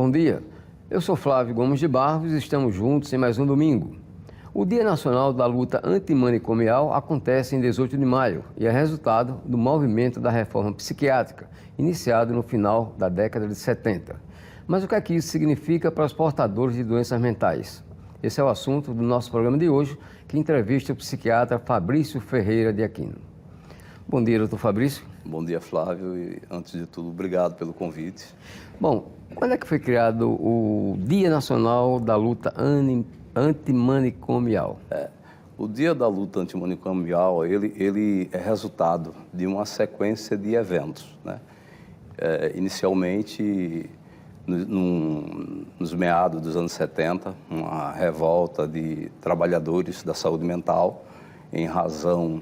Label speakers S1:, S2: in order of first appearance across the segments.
S1: Bom dia, eu sou Flávio Gomes de Barros e estamos juntos em mais um domingo. O Dia Nacional da Luta Antimanicomial acontece em 18 de maio e é resultado do movimento da reforma psiquiátrica, iniciado no final da década de 70. Mas o que é que isso significa para os portadores de doenças mentais? Esse é o assunto do nosso programa de hoje, que entrevista o psiquiatra Fabrício Ferreira de Aquino. Bom dia, doutor Fabrício.
S2: Bom dia, Flávio, e antes de tudo, obrigado pelo convite.
S1: Bom, quando é que foi criado o Dia Nacional da Luta Antimanicomial?
S2: O Dia da Luta Antimanicomial, ele é resultado de uma sequência de eventos, né? Inicialmente, nos meados dos anos 70, uma revolta de trabalhadores da saúde mental em razão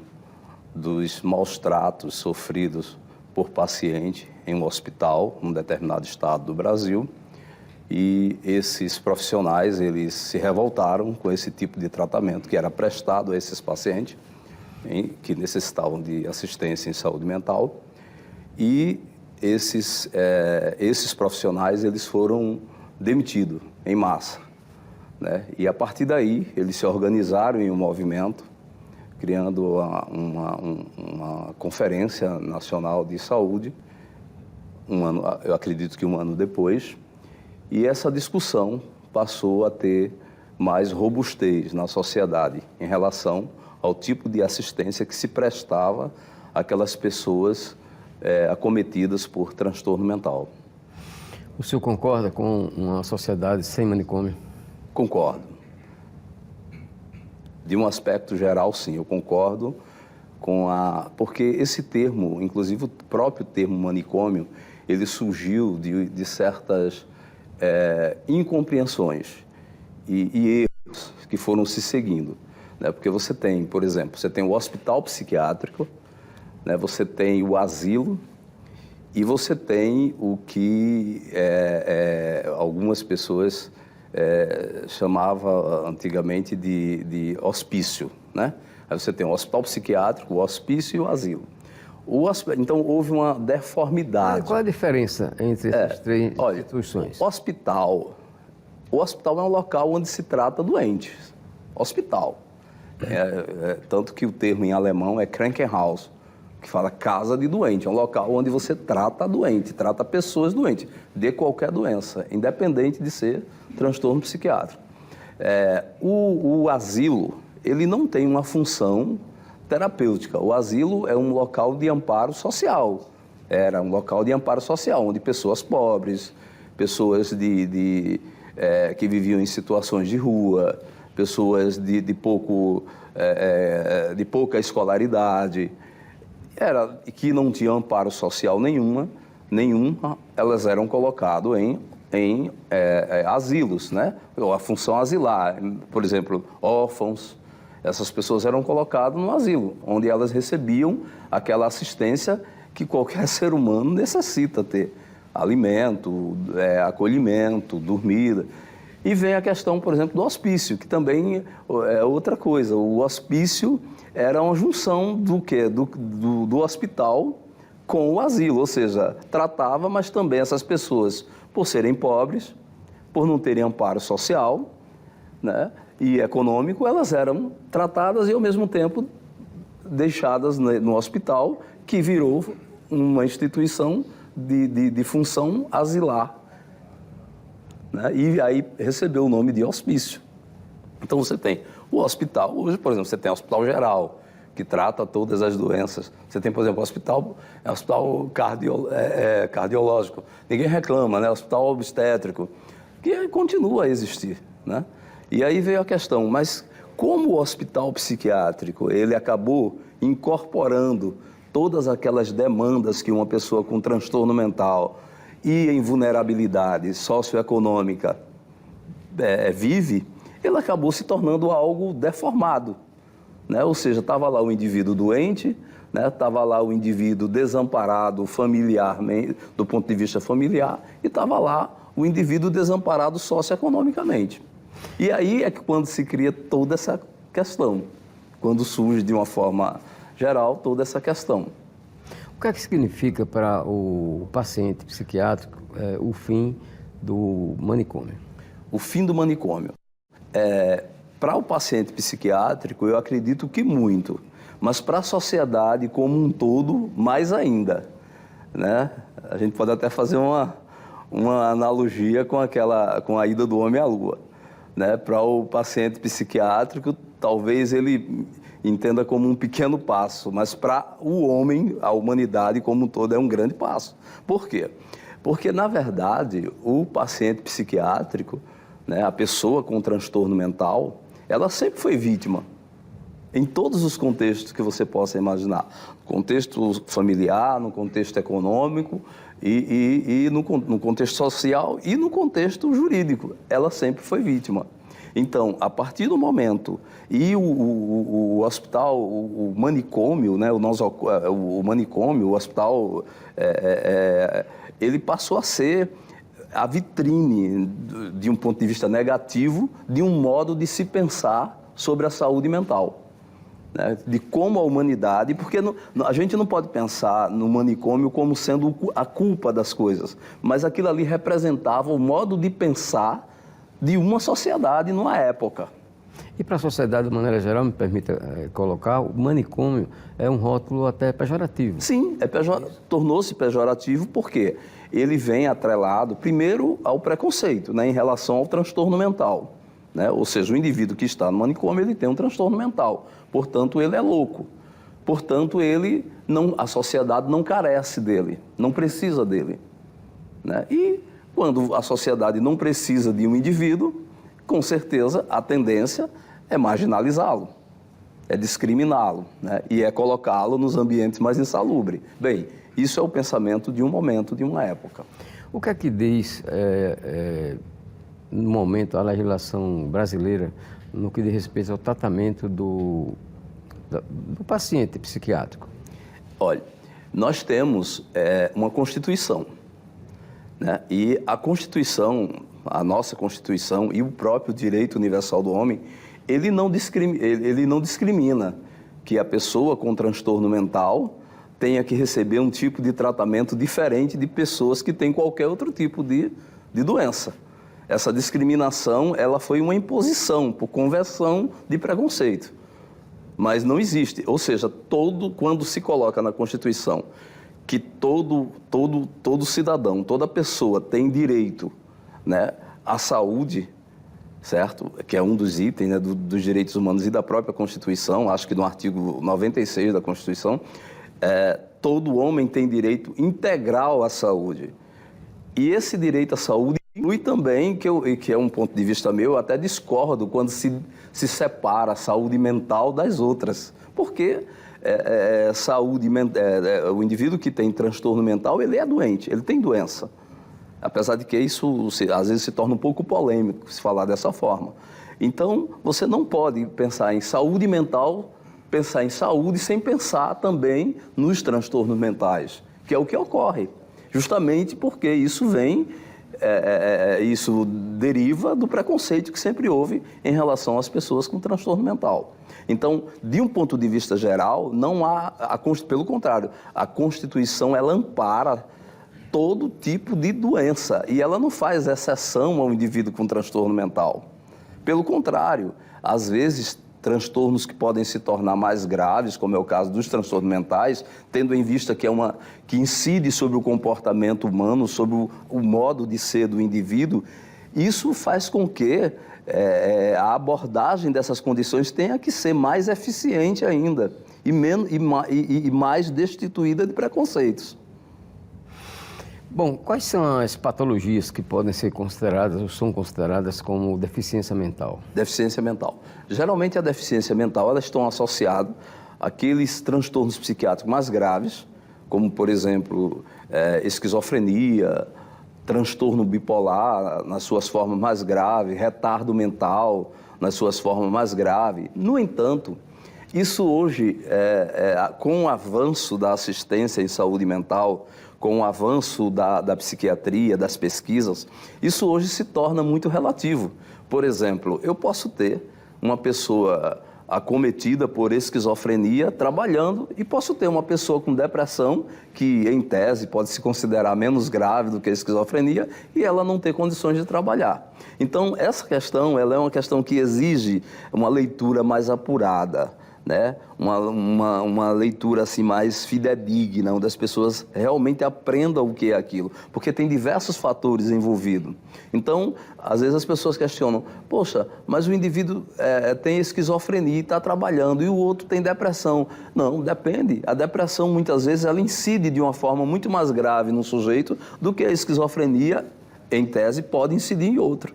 S2: dos maus tratos sofridos por paciente em um hospital, num determinado estado do Brasil. E esses profissionais, eles se revoltaram com esse tipo de tratamento que era prestado a esses pacientes que necessitavam de assistência em saúde mental. E esses profissionais, eles foram demitidos em massa, né? E a partir daí, eles se organizaram em um movimento, criando uma Conferência Nacional de Saúde, eu acredito que um ano depois, e essa discussão passou a ter mais robustez na sociedade em relação ao tipo de assistência que se prestava àquelas pessoas acometidas por transtorno mental.
S1: O senhor concorda com uma sociedade sem manicômio?
S2: Concordo. De um aspecto geral, sim, eu concordo porque esse termo, inclusive o próprio termo manicômio, ele surgiu de certas incompreensões e erros que foram se seguindo, né? Porque você tem, por exemplo, você tem o hospital psiquiátrico, né? Você tem o asilo e você tem o que algumas pessoas chamava antigamente de hospício, né? Aí você tem o hospital psiquiátrico, o hospício e o asilo. Então, houve uma deformidade.
S1: Qual a diferença entre essas três instituições?
S2: O hospital é um local onde se trata doentes. Hospital. Tanto que o termo em alemão é Krankenhaus, que fala casa de doente. É um local onde você trata doente, trata pessoas doentes, de qualquer doença, independente de ser transtorno psiquiátrico. O asilo, ele não tem uma função terapêutica. O asilo é um local de amparo social. Era um local de amparo social, onde pessoas pobres, pessoas que viviam em situações de rua, pessoas de pouca escolaridade, que não tinham amparo social nenhuma, elas eram colocadas em asilos, né? A função asilar, por exemplo, órfãos. Essas pessoas eram colocadas no asilo, onde elas recebiam aquela assistência que qualquer ser humano necessita ter. Alimento, acolhimento, dormida. E vem a questão, por exemplo, do hospício, que também é outra coisa. O hospício era uma junção do quê? Do hospital com o asilo, ou seja, tratava, mas também essas pessoas, por serem pobres, por não terem amparo social, né, e econômico, elas eram tratadas e, ao mesmo tempo, deixadas no hospital, que virou uma instituição de função asilar, né? E aí recebeu o nome de hospício. Então você tem o hospital, hoje, por exemplo, você tem o Hospital Geral, que trata todas as doenças. Você tem, por exemplo, o hospital cardiológico, ninguém reclama, né? Hospital obstétrico, que continua a existir, né? E aí veio a questão, mas como o hospital psiquiátrico, ele acabou incorporando todas aquelas demandas que uma pessoa com transtorno mental e em vulnerabilidade socioeconômica vive, ele acabou se tornando algo deformado, né? Ou seja, estava lá o indivíduo doente, né? Estava lá o indivíduo desamparado familiarmente, do ponto de vista familiar, e estava lá o indivíduo desamparado socioeconomicamente. E aí é que quando se cria toda essa questão, quando surge de uma forma geral toda essa questão.
S1: O que é que significa para o paciente psiquiátrico o fim do manicômio?
S2: O fim do manicômio. Para o paciente psiquiátrico, eu acredito que muito, mas para a sociedade como um todo, mais ainda, né? A gente pode até fazer uma analogia com a ida do homem à Lua, né? Para o paciente psiquiátrico, talvez ele entenda como um pequeno passo, mas para o homem, a humanidade como um todo, é um grande passo. Por quê? Porque, na verdade, o paciente psiquiátrico, né, a pessoa com transtorno mental, ela sempre foi vítima, em todos os contextos que você possa imaginar. No contexto familiar, no contexto econômico, e no contexto social e no contexto jurídico. Ela sempre foi vítima. Então, a partir do momento, e o hospital, o manicômio, né, o manicômio, o hospital, ele passou a ser a vitrine, de um ponto de vista negativo, de um modo de se pensar sobre a saúde mental, né? De como a humanidade, porque a gente não pode pensar no manicômio como sendo a culpa das coisas, mas aquilo ali representava o modo de pensar de uma sociedade numa época.
S1: E para a sociedade, de maneira geral, me permita colocar, o manicômio é um rótulo até pejorativo.
S2: Sim, tornou-se pejorativo porque ele vem atrelado, primeiro, ao preconceito, né, em relação ao transtorno mental, né? Ou seja, o indivíduo que está no manicômio, ele tem um transtorno mental, portanto, ele é louco. Portanto, a sociedade não carece dele, não precisa dele, né? E quando a sociedade não precisa de um indivíduo, com certeza a tendência é marginalizá-lo, é discriminá-lo, né? E é colocá-lo nos ambientes mais insalubres. Bem, isso é o pensamento de um momento, de uma época.
S1: O que é que diz, no momento, a legislação brasileira no que diz respeito ao tratamento do paciente psiquiátrico?
S2: Olha, nós temos uma Constituição, né? E a Constituição, a nossa Constituição e o próprio direito universal do homem, ele não discrimina que a pessoa com transtorno mental tenha que receber um tipo de tratamento diferente de pessoas que têm qualquer outro tipo de doença. Essa discriminação, ela foi uma imposição por conversão de preconceito, mas não existe. Ou seja, quando se coloca na Constituição que todo cidadão, toda pessoa tem direito, né, à saúde, certo? Que é um dos itens, né, dos direitos humanos e da própria Constituição, acho que no artigo 96 da Constituição, todo homem tem direito integral à saúde. E esse direito à saúde inclui também, que é um ponto de vista meu, eu até discordo quando se separa a saúde mental das outras. Porque o indivíduo que tem transtorno mental, ele é doente, ele tem doença. Apesar de que isso às vezes se torna um pouco polêmico se falar dessa forma. Então, você não pode pensar em saúde mental, pensar em saúde sem pensar também nos transtornos mentais, que é o que ocorre, justamente porque isso isso deriva do preconceito que sempre houve em relação às pessoas com transtorno mental. Então, de um ponto de vista geral, não há, pelo contrário, a Constituição ela ampara todo tipo de doença e ela não faz exceção ao indivíduo com transtorno mental. Pelo contrário, às vezes transtornos que podem se tornar mais graves, como é o caso dos transtornos mentais, tendo em vista que incide sobre o comportamento humano, sobre o modo de ser do indivíduo, isso faz com que a abordagem dessas condições tenha que ser mais eficiente ainda e mais destituída de preconceitos.
S1: Bom, quais são as patologias que podem ser consideradas ou são consideradas como deficiência mental?
S2: Deficiência mental. Geralmente a deficiência mental, elas estão associadas àqueles transtornos psiquiátricos mais graves, como, por exemplo, esquizofrenia, transtorno bipolar nas suas formas mais graves, retardo mental nas suas formas mais graves. No entanto, isso hoje, com o avanço da assistência em saúde mental, com o avanço da psiquiatria, das pesquisas, isso hoje se torna muito relativo. Por exemplo, eu posso ter uma pessoa acometida por esquizofrenia trabalhando, e posso ter uma pessoa com depressão que, em tese, pode se considerar menos grave do que a esquizofrenia e ela não ter condições de trabalhar. Então, essa questão ela é uma questão que exige uma leitura mais apurada, né? Uma leitura assim, mais fidedigna, onde as pessoas realmente aprendam o que é aquilo, porque tem diversos fatores envolvidos. Então, às vezes as pessoas questionam, poxa, mas o indivíduo tem esquizofrenia e está trabalhando, e o outro tem depressão. Não, depende. A depressão, muitas vezes, ela incide de uma forma muito mais grave no sujeito do que a esquizofrenia, em tese, pode incidir em outro.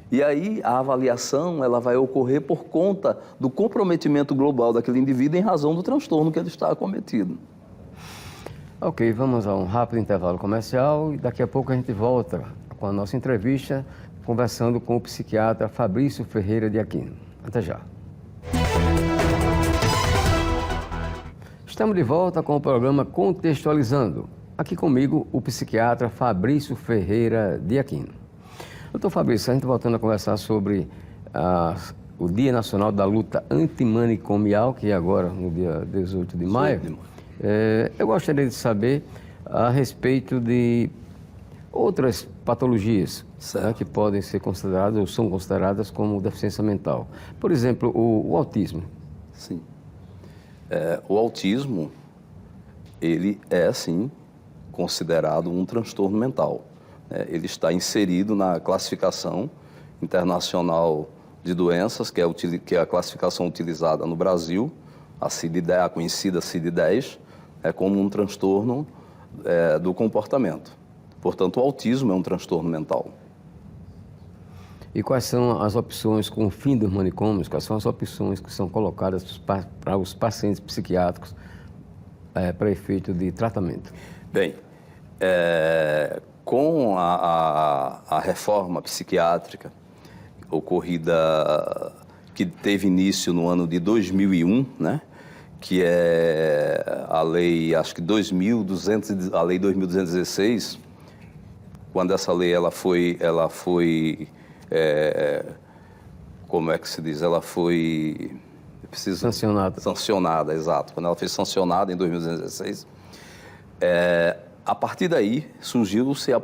S2: E aí a avaliação ela vai ocorrer por conta do comprometimento global daquele indivíduo em razão do transtorno que ele está acometido.
S1: Ok, vamos a um rápido intervalo comercial e daqui a pouco a gente volta com a nossa entrevista conversando com o psiquiatra Fabrício Ferreira de Aquino. Até já. Estamos de volta com o programa Contextualizando. Aqui comigo o psiquiatra Fabrício Ferreira de Aquino. Doutor Fabrício, a gente voltando a conversar sobre o Dia Nacional da Luta Antimanicomial, que é agora, no dia 18 de maio. Eu gostaria de saber a respeito de outras patologias, né, que podem ser consideradas ou são consideradas como deficiência mental. Por exemplo, o autismo.
S2: Sim. O autismo, ele é, sim, considerado um transtorno mental. Ele está inserido na classificação internacional de doenças, que é a classificação utilizada no Brasil, a conhecida CID-10, como um transtorno do comportamento. Portanto, o autismo é um transtorno mental.
S1: E quais são as opções com o fim dos manicômios? Quais são as opções que são colocadas para os pacientes psiquiátricos para efeito de tratamento?
S2: Bem, com a reforma psiquiátrica ocorrida, que teve início no ano de 2001, né? Que é a lei, acho que a lei 2216, quando essa lei ela foi como é que se diz? Ela foi sancionada, exato. Quando ela foi sancionada em 2016, a partir daí surgiu-se a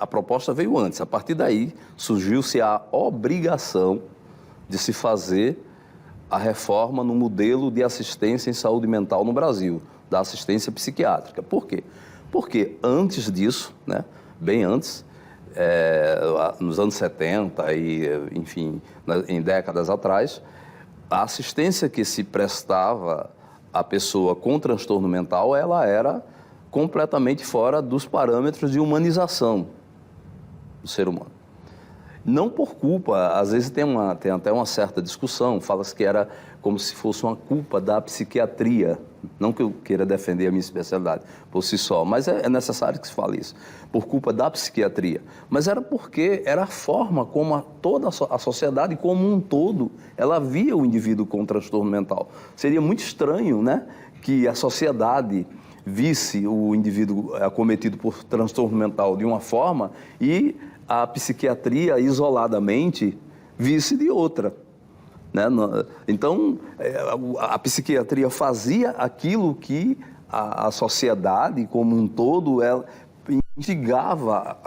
S2: proposta veio antes, a partir daí surgiu-se a obrigação de se fazer a reforma no modelo de assistência em saúde mental no Brasil, da assistência psiquiátrica. Por quê? Porque antes disso, né, bem antes, nos anos 70 e, enfim, em décadas atrás, a assistência que se prestava à pessoa com transtorno mental, ela era completamente fora dos parâmetros de humanização do ser humano. Não por culpa, às vezes tem até uma certa discussão, fala-se que era como se fosse uma culpa da psiquiatria, não que eu queira defender a minha especialidade por si só, mas é necessário que se fale isso, por culpa da psiquiatria. Mas era porque era a forma como toda a sociedade como um todo, ela via o indivíduo com transtorno mental. Seria muito estranho, né, que a sociedade visse o indivíduo acometido por transtorno mental de uma forma e a psiquiatria isoladamente visse de outra, né? Então, a psiquiatria fazia aquilo que a sociedade como um todo ela instigava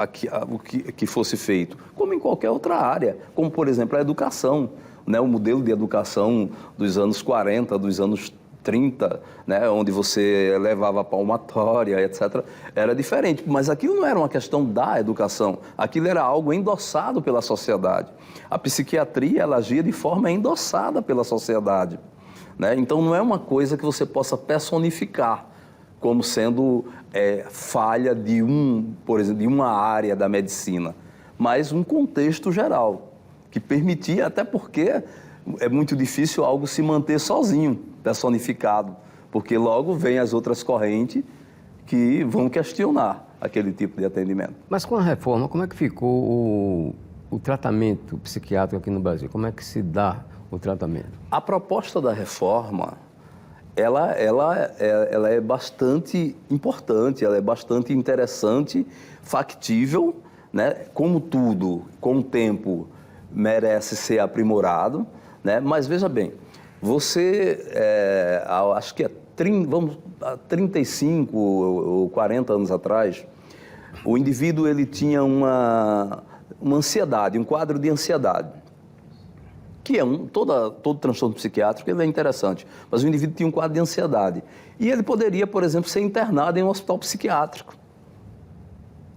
S2: o que fosse feito, como em qualquer outra área, como, por exemplo, a educação, né? O modelo de educação dos anos 40, dos anos 30, né, onde você levava a palmatória, etc., era diferente. Mas aquilo não era uma questão da educação, aquilo era algo endossado pela sociedade. A psiquiatria, ela agia de forma endossada pela sociedade, né? Então, não é uma coisa que você possa personificar como sendo falha por exemplo, de uma área da medicina, mas um contexto geral, que permitia, até porque é muito difícil algo se manter sozinho, personificado, porque logo vem as outras correntes que vão questionar aquele tipo de atendimento.
S1: Mas com a reforma, como é que ficou o tratamento psiquiátrico aqui no Brasil? Como é que se dá o tratamento?
S2: A proposta da reforma, ela é bastante importante, ela é bastante interessante, factível, né? Como tudo, com o tempo, merece ser aprimorado, né? Mas veja bem, acho que há 35 ou 40 anos atrás, o indivíduo ele tinha uma ansiedade, um quadro de ansiedade, que é todo transtorno psiquiátrico ele é interessante, mas o indivíduo tinha um quadro de ansiedade. E ele poderia, por exemplo, ser internado em um hospital psiquiátrico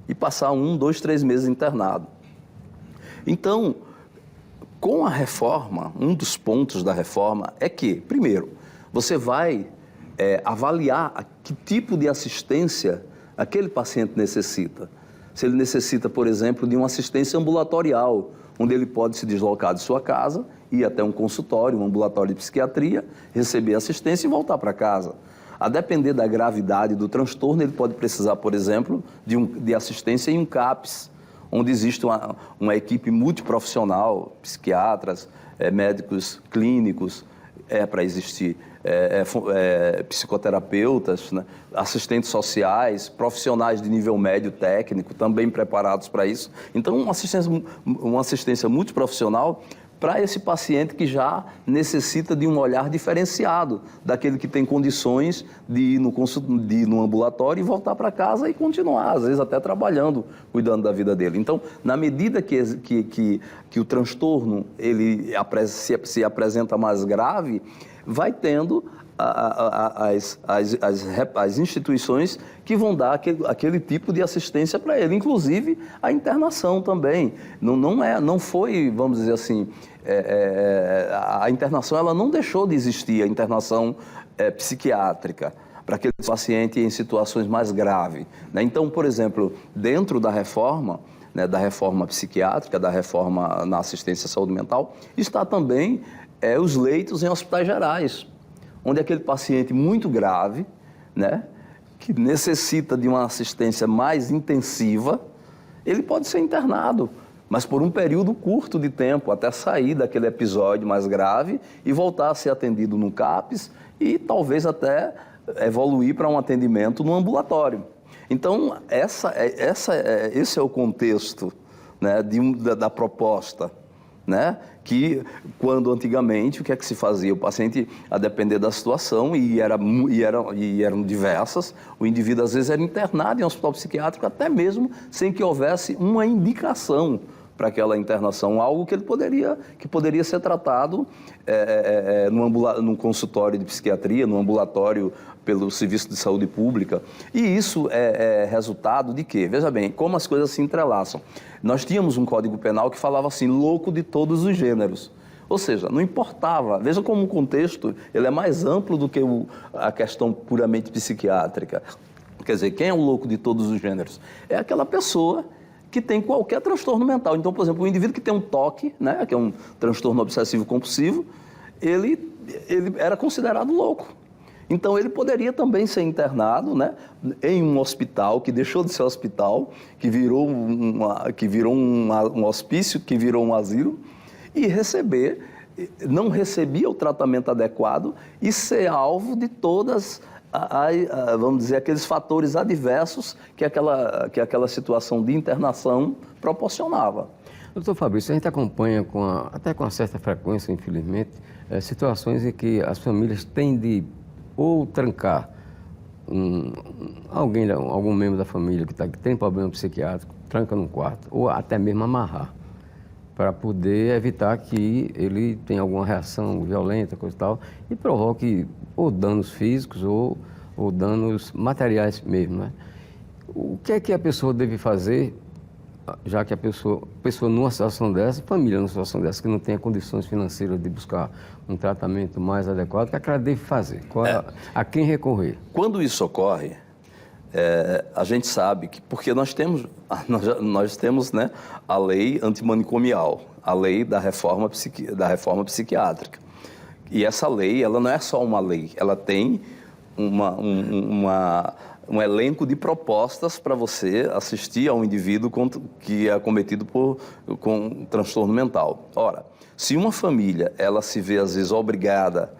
S2: e passar 1, 2, 3 meses internado. Então, com a reforma, um dos pontos da reforma é que, primeiro, você vai avaliar que tipo de assistência aquele paciente necessita. Se ele necessita, por exemplo, de uma assistência ambulatorial, onde ele pode se deslocar de sua casa, ir até um consultório, um ambulatório de psiquiatria, receber assistência e voltar para casa. A depender da gravidade do transtorno, ele pode precisar, por exemplo, de assistência em um CAPS, onde existe uma equipe multiprofissional, psiquiatras, médicos clínicos, para existir psicoterapeutas, né, assistentes sociais, profissionais de nível médio técnico, também preparados para isso. Então, uma assistência multiprofissional para esse paciente que já necessita de um olhar diferenciado, daquele que tem condições de ir no ambulatório e voltar para casa e continuar, às vezes até trabalhando, cuidando da vida dele. Então, na medida que o transtorno ele se apresenta mais grave, vai tendo as instituições que vão dar aquele tipo de assistência para ele, inclusive a internação também. Não foi, vamos dizer assim, a internação ela não deixou de existir, a internação psiquiátrica, para aquele paciente em situações mais graves, né? Então, por exemplo, dentro da reforma, né, da reforma psiquiátrica, da reforma na assistência à saúde mental, está também os leitos em hospitais gerais, onde aquele paciente muito grave, né, que necessita de uma assistência mais intensiva, ele pode ser internado, mas por um período curto de tempo, até sair daquele episódio mais grave e voltar a ser atendido no CAPS e talvez até evoluir para um atendimento no ambulatório. Então, esse é o contexto, né, da proposta, né? Que quando antigamente o que é que se fazia? O paciente, a depender da situação, e eram diversas, o indivíduo às vezes era internado em um hospital psiquiátrico até mesmo sem que houvesse uma indicação para aquela internação, algo que poderia ser tratado num consultório de psiquiatria, num ambulatório pelo Serviço de Saúde Pública. E isso é resultado de quê? Veja bem, como as coisas se entrelaçam. Nós tínhamos um Código Penal que falava assim, louco de todos os gêneros. Ou seja, não importava. Veja como o contexto ele é mais amplo do que a questão puramente psiquiátrica. Quer dizer, quem é o louco de todos os gêneros? É aquela pessoa que tem qualquer transtorno mental. Então, por exemplo, o indivíduo que tem um TOC, né, que é um transtorno obsessivo compulsivo, ele era considerado louco. Então, ele poderia também ser internado, né, em um hospital, que deixou de ser hospital, que virou um hospício, que virou um asilo, e não recebia o tratamento adequado e ser alvo de todas, vamos dizer, aqueles fatores adversos que aquela situação de internação proporcionava.
S1: Doutor Fabrício, a gente acompanha até com uma certa frequência, infelizmente, situações em que as famílias têm de ou trancar algum membro da família que tem problema psiquiátrico, tranca num quarto, ou até mesmo amarrar, para poder evitar que ele tenha alguma reação violenta, coisa e tal, e provoque ou danos físicos ou danos materiais mesmo, né? O que é que a pessoa deve fazer, já que a pessoa numa situação dessa, família numa situação dessa, que não tenha condições financeiras de buscar um tratamento mais adequado, o que é que ela deve fazer? A quem recorrer?
S2: Quando isso ocorre, a gente sabe que, porque nós temos, né, a lei antimanicomial, a lei da reforma psiquiátrica. E essa lei, ela não é só uma lei, ela tem um elenco de propostas para você assistir a um indivíduo que é acometido com transtorno mental. Ora, se uma família ela se vê às vezes obrigada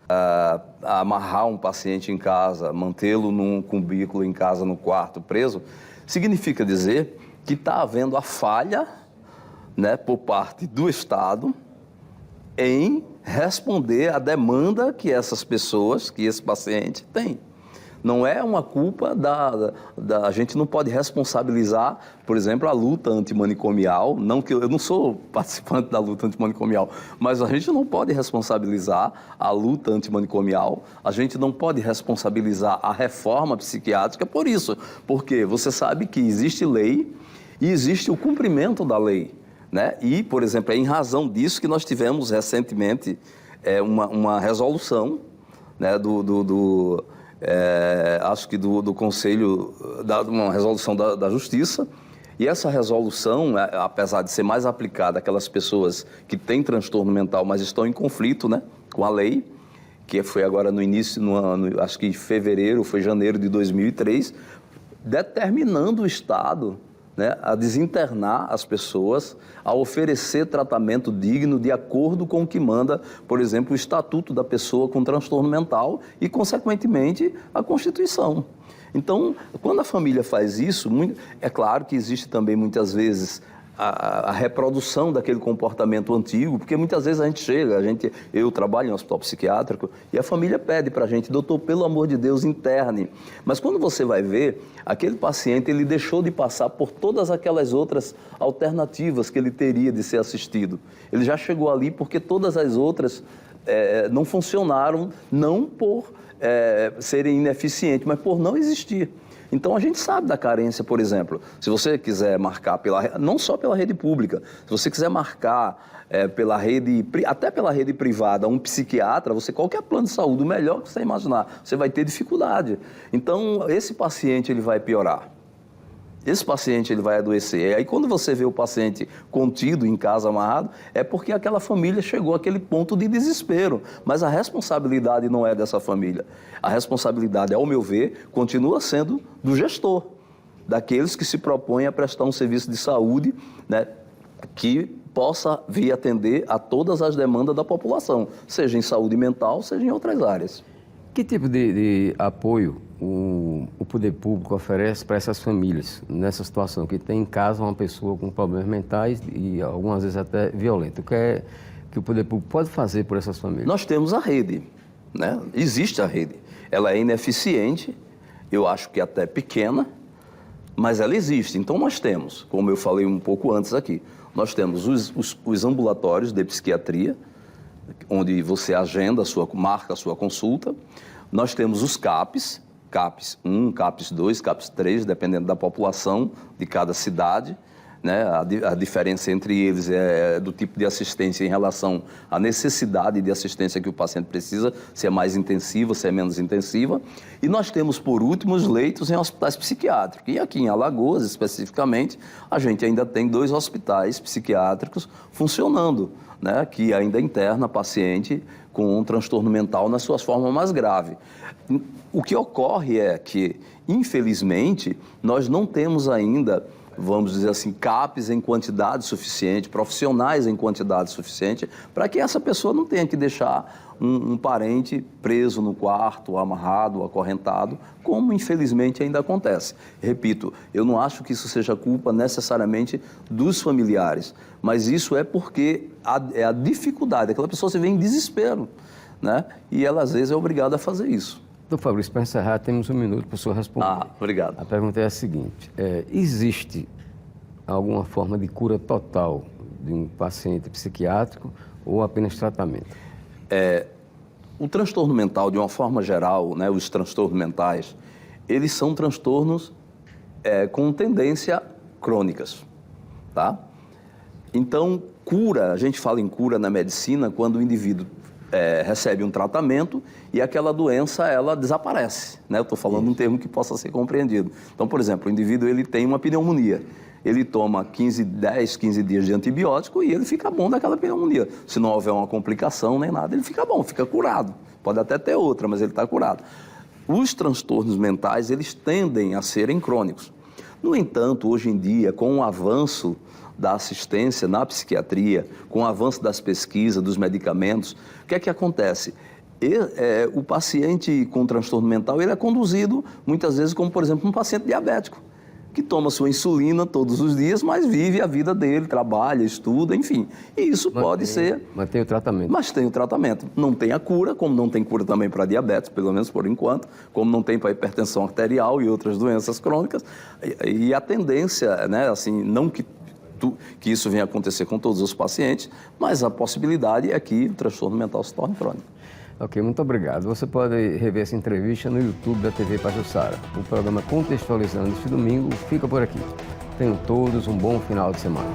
S2: a amarrar um paciente em casa, mantê-lo num cubículo em casa, no quarto, preso, significa dizer que está havendo a falha, né, por parte do Estado em responder à demanda que essas pessoas, que esse paciente tem. Não é uma culpa a gente não pode responsabilizar, por exemplo, a luta antimanicomial, não que eu não sou participante da luta antimanicomial, mas a gente não pode responsabilizar a luta antimanicomial, a gente não pode responsabilizar a reforma psiquiátrica por isso, porque você sabe que existe lei e existe o cumprimento da lei, né? E, por exemplo, é em razão disso que nós tivemos recentemente uma resolução, né, acho que do Conselho, uma resolução da Justiça, e essa resolução, apesar de ser mais aplicada àquelas pessoas que têm transtorno mental, mas estão em conflito, né, com a lei, que foi agora no início, acho que em fevereiro, foi janeiro de 2003, determinando o Estado, né, a desinternar as pessoas, a oferecer tratamento digno de acordo com o que manda, por exemplo, o Estatuto da Pessoa com Transtorno Mental e, consequentemente, a Constituição. Então, quando a família faz isso, é claro que existe também, muitas vezes, a reprodução daquele comportamento antigo, porque muitas vezes a gente chega, eu trabalho em um hospital psiquiátrico, e a família pede para a gente, doutor, pelo amor de Deus, interne. Mas quando você vai ver, aquele paciente, ele deixou de passar por todas aquelas outras alternativas que ele teria de ser assistido. Ele já chegou ali porque todas as outras não funcionaram, não por serem ineficientes, mas por não existir. Então, a gente sabe da carência, por exemplo, se você quiser marcar, não só pela rede pública, se você quiser marcar até pela rede privada, um psiquiatra, qualquer plano de saúde, o melhor que você imaginar, você vai ter dificuldade. Então, esse paciente, ele vai piorar. Esse paciente, ele vai adoecer. E aí, quando você vê o paciente contido em casa, amarrado, é porque aquela família chegou àquele ponto de desespero. Mas a responsabilidade não é dessa família. A responsabilidade, ao meu ver, continua sendo do gestor, daqueles que se propõem a prestar um serviço de saúde, né, que possa vir atender a todas as demandas da população, seja em saúde mental, seja em outras áreas.
S1: Que tipo de apoio o poder público oferece para essas famílias nessa situação, que tem em casa uma pessoa com problemas mentais e algumas vezes até violento? O que é que o poder público pode fazer por essas famílias?
S2: Nós temos a rede, né? Existe a rede. Ela é ineficiente, eu acho que até pequena, mas ela existe. Então nós temos, como eu falei um pouco antes aqui, nós temos os ambulatórios de psiquiatria, onde você agenda, marca a sua consulta. Nós temos os CAPs 1, CAPs 2, CAPs 3, dependendo da população de cada cidade, né? A diferença entre eles é do tipo de assistência em relação à necessidade de assistência que o paciente precisa, se é mais intensiva, se é menos intensiva. E nós temos, por último, os leitos em hospitais psiquiátricos. E aqui em Alagoas, especificamente, a gente ainda tem 2 hospitais psiquiátricos funcionando, né, que ainda interna paciente com um transtorno mental nas suas formas mais graves. O que ocorre é que, infelizmente, nós não temos ainda, vamos dizer assim, CAPs em quantidade suficiente, profissionais em quantidade suficiente, para que essa pessoa não tenha que deixar um parente preso no quarto, amarrado, acorrentado, como infelizmente ainda acontece. Repito, eu não acho que isso seja culpa necessariamente dos familiares, mas isso é porque é a dificuldade, aquela pessoa se vê em desespero, né? E ela às vezes é obrigada a fazer isso.
S1: Doutor Fabrício, para encerrar, temos 1 minuto para o senhor responder.
S2: Obrigado.
S1: A pergunta é a seguinte: existe alguma forma de cura total de um paciente psiquiátrico ou apenas tratamento?
S2: O transtorno mental, de uma forma geral, né, os transtornos mentais, eles são transtornos com tendência crônicas, tá? Então, cura, a gente fala em cura na medicina quando o indivíduo recebe um tratamento e aquela doença, ela desaparece, né? Eu estou falando um termo que possa ser compreendido. Então, por exemplo, o indivíduo, ele tem uma pneumonia, ele toma 10, 15 dias de antibiótico e ele fica bom daquela pneumonia. Se não houver uma complicação nem nada, ele fica bom, fica curado. Pode até ter outra, mas ele está curado. Os transtornos mentais, eles tendem a serem crônicos. No entanto, hoje em dia, com o avanço da assistência na psiquiatria, com o avanço das pesquisas, dos medicamentos, o que é que acontece? O paciente com transtorno mental, ele é conduzido muitas vezes como, por exemplo, um paciente diabético. que toma sua insulina todos os dias, mas vive a vida dele, trabalha, estuda, enfim. E isso pode ser...
S1: Mantém o tratamento.
S2: Mas tem o tratamento. Não tem a cura, como não tem cura também para diabetes, pelo menos por enquanto, como não tem para hipertensão arterial e outras doenças crônicas. E a tendência, né, assim, não que isso venha acontecer com todos os pacientes, mas a possibilidade é que o transtorno mental se torne crônico.
S1: Ok, muito obrigado. Você pode rever essa entrevista no YouTube da TV Pajuçara. O programa Contextualizando este domingo fica por aqui. Tenham todos um bom final de semana.